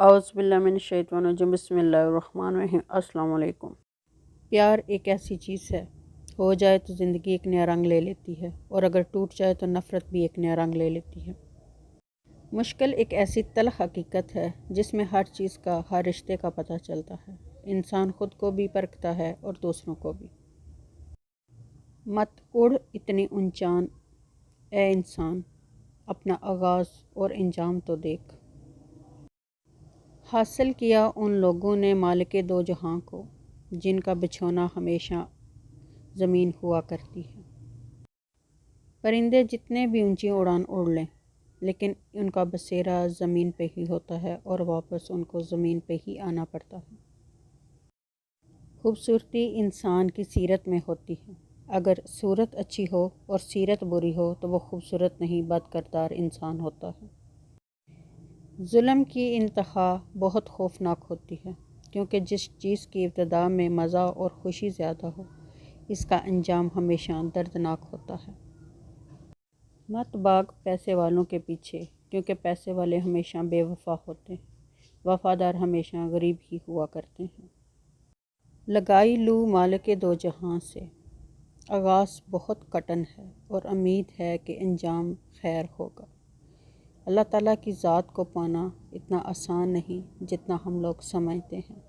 اعوذ باللہ من الشیطان الرجیم بسم اللہ الرحمن الرحیم۔ السلام علیکم۔ پیار ایک ایسی چیز ہے، ہو جائے تو زندگی ایک نیا رنگ لے لیتی ہے، اور اگر ٹوٹ جائے تو نفرت بھی ایک نیا رنگ لے لیتی ہے۔ مشکل ایک ایسی تلخ حقیقت ہے جس میں ہر چیز کا، ہر رشتے کا پتہ چلتا ہے۔ انسان خود کو بھی پرکھتا ہے اور دوسروں کو بھی۔ مت اڑ اتنی اونچان اے انسان، اپنا آغاز اور انجام تو دیکھ۔ حاصل کیا ان لوگوں نے مالک دو جہاں کو، جن کا بچھونا ہمیشہ زمین ہوا کرتی ہے۔ پرندے جتنے بھی اونچی اڑان اڑ لیں، لیکن ان کا بسیرا زمین پہ ہی ہوتا ہے اور واپس ان کو زمین پہ ہی آنا پڑتا ہے۔ خوبصورتی انسان کی سیرت میں ہوتی ہے۔ اگر صورت اچھی ہو اور سیرت بری ہو تو وہ خوبصورت نہیں، بد کردار انسان ہوتا ہے۔ ظلم کی انتہا بہت خوفناک ہوتی ہے، کیونکہ جس چیز کی ابتدا میں مزہ اور خوشی زیادہ ہو، اس کا انجام ہمیشہ دردناک ہوتا ہے۔ مت بھاگ پیسے والوں کے پیچھے، کیونکہ پیسے والے ہمیشہ بے وفا ہوتے ہیں، وفادار ہمیشہ غریب ہی ہوا کرتے ہیں۔ لگائی لو مالک دو جہاں سے، آغاز بہت کٹن ہے اور امید ہے کہ انجام خیر ہوگا۔ اللہ تعالیٰ کی ذات کو پانا اتنا آسان نہیں جتنا ہم لوگ سمجھتے ہیں۔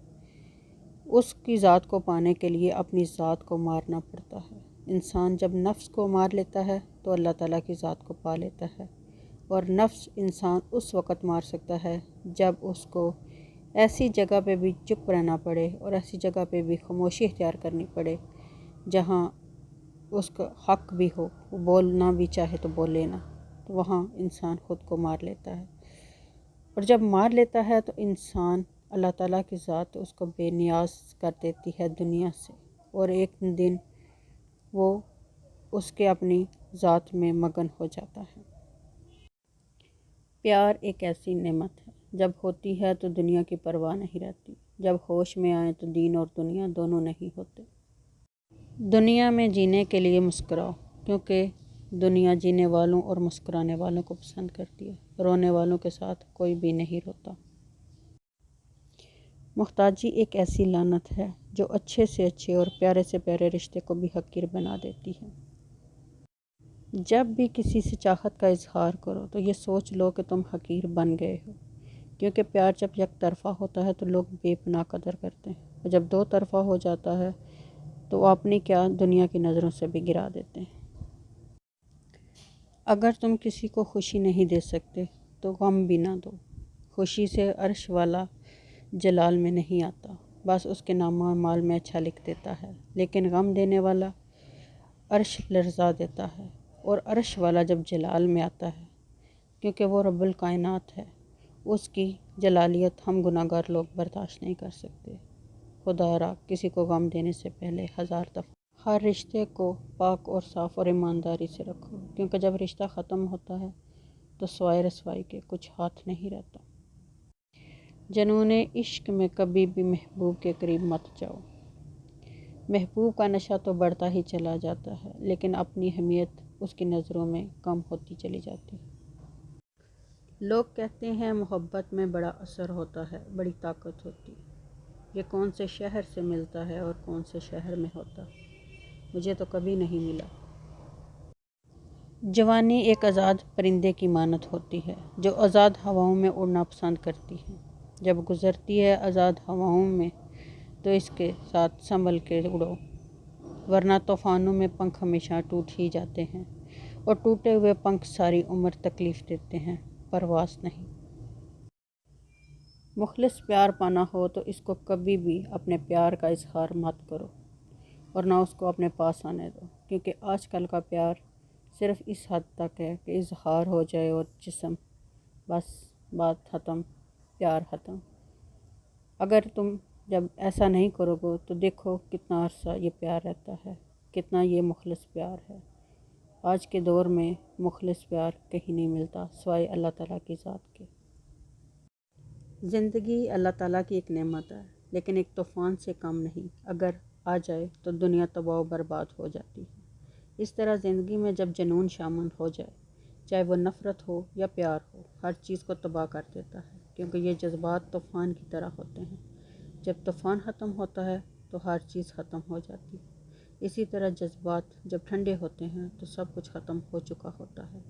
اس کی ذات کو پانے کے لیے اپنی ذات کو مارنا پڑتا ہے۔ انسان جب نفس کو مار لیتا ہے تو اللہ تعالیٰ کی ذات کو پا لیتا ہے، اور نفس انسان اس وقت مار سکتا ہے جب اس کو ایسی جگہ پہ بھی چپ رہنا پڑے اور ایسی جگہ پہ بھی خاموشی اختیار کرنی پڑے جہاں اس کا حق بھی ہو، وہ بولنا بھی چاہے تو بولے نہ، تو وہاں انسان خود کو مار لیتا ہے۔ اور جب مار لیتا ہے تو انسان، اللہ تعالیٰ کی ذات اس کو بے نیاز کر دیتی ہے دنیا سے، اور ایک دن وہ اس کے اپنی ذات میں مگن ہو جاتا ہے۔ پیار ایک ایسی نعمت ہے، جب ہوتی ہے تو دنیا کی پرواہ نہیں رہتی، جب ہوش میں آئے تو دین اور دنیا دونوں نہیں ہوتے۔ دنیا میں جینے کے لیے مسکراؤ، کیونکہ دنیا جینے والوں اور مسکرانے والوں کو پسند کرتی ہے، رونے والوں کے ساتھ کوئی بھی نہیں روتا۔ محتاجی ایک ایسی لعنت ہے جو اچھے سے اچھے اور پیارے سے پیارے رشتے کو بھی حقیر بنا دیتی ہے۔ جب بھی کسی سے چاہت کا اظہار کرو تو یہ سوچ لو کہ تم حقیر بن گئے ہو، کیونکہ پیار جب یک طرفہ ہوتا ہے تو لوگ بے پناہ قدر کرتے ہیں، اور جب دو طرفہ ہو جاتا ہے تو وہ اپنی کیا دنیا کی نظروں سے بھی گرا دیتے ہیں۔ اگر تم کسی کو خوشی نہیں دے سکتے تو غم بھی نہ دو۔ خوشی سے عرش والا جلال میں نہیں آتا، بس اس کے نام و اعمال میں اچھا لکھ دیتا ہے، لیکن غم دینے والا عرش لرزا دیتا ہے، اور عرش والا جب جلال میں آتا ہے، کیونکہ وہ رب الکائنات ہے، اس کی جلالیت ہم گناہ گار لوگ برداشت نہیں کر سکتے۔ خدا را کسی کو غم دینے سے پہلے 1000 دفعہ ہر رشتے کو پاک اور صاف اور ایمانداری سے رکھو، کیونکہ جب رشتہ ختم ہوتا ہے تو سوائے رسوائی کے کچھ ہاتھ نہیں رہتا۔ جنون عشق میں کبھی بھی محبوب کے قریب مت جاؤ۔ محبوب کا نشہ تو بڑھتا ہی چلا جاتا ہے، لیکن اپنی اہمیت اس کی نظروں میں کم ہوتی چلی جاتی ہے۔ لوگ کہتے ہیں محبت میں بڑا اثر ہوتا ہے، بڑی طاقت ہوتی ہے۔ یہ کون سے شہر سے ملتا ہے اور کون سے شہر میں ہوتا ہے، مجھے تو کبھی نہیں ملا۔ جوانی ایک آزاد پرندے کی مانند ہوتی ہے جو آزاد ہواؤں میں اڑنا پسند کرتی ہے۔ جب گزرتی ہے آزاد ہواؤں میں تو اس کے ساتھ سنبھل کے اڑو، ورنہ طوفانوں میں پنکھ ہمیشہ ٹوٹ ہی جاتے ہیں، اور ٹوٹے ہوئے پنکھ ساری عمر تکلیف دیتے ہیں، پرواز نہیں۔ مخلص پیار پانا ہو تو اس کو کبھی بھی اپنے پیار کا اظہار مت کرو، اور نہ اس کو اپنے پاس آنے دو، کیونکہ آج کل کا پیار صرف اس حد تک ہے کہ اظہار ہو جائے اور جسم، بس بات ختم، پیار ختم۔ اگر تم جب ایسا نہیں کرو گے تو دیکھو کتنا عرصہ یہ پیار رہتا ہے، کتنا یہ مخلص پیار ہے۔ آج کے دور میں مخلص پیار کہیں نہیں ملتا سوائے اللہ تعالیٰ کی ذات کے۔ زندگی اللہ تعالیٰ کی ایک نعمت ہے، لیکن ایک طوفان سے کم نہیں، اگر آ جائے تو دنیا تباہ و برباد ہو جاتی ہے۔ اس طرح زندگی میں جب جنون شامل ہو جائے، چاہے وہ نفرت ہو یا پیار ہو، ہر چیز کو تباہ کر دیتا ہے۔ کیونکہ یہ جذبات طوفان کی طرح ہوتے ہیں۔ جب طوفان ختم ہوتا ہے تو ہر چیز ختم ہو جاتی ہے۔ اسی طرح جذبات جب ٹھنڈے ہوتے ہیں تو سب کچھ ختم ہو چکا ہوتا ہے۔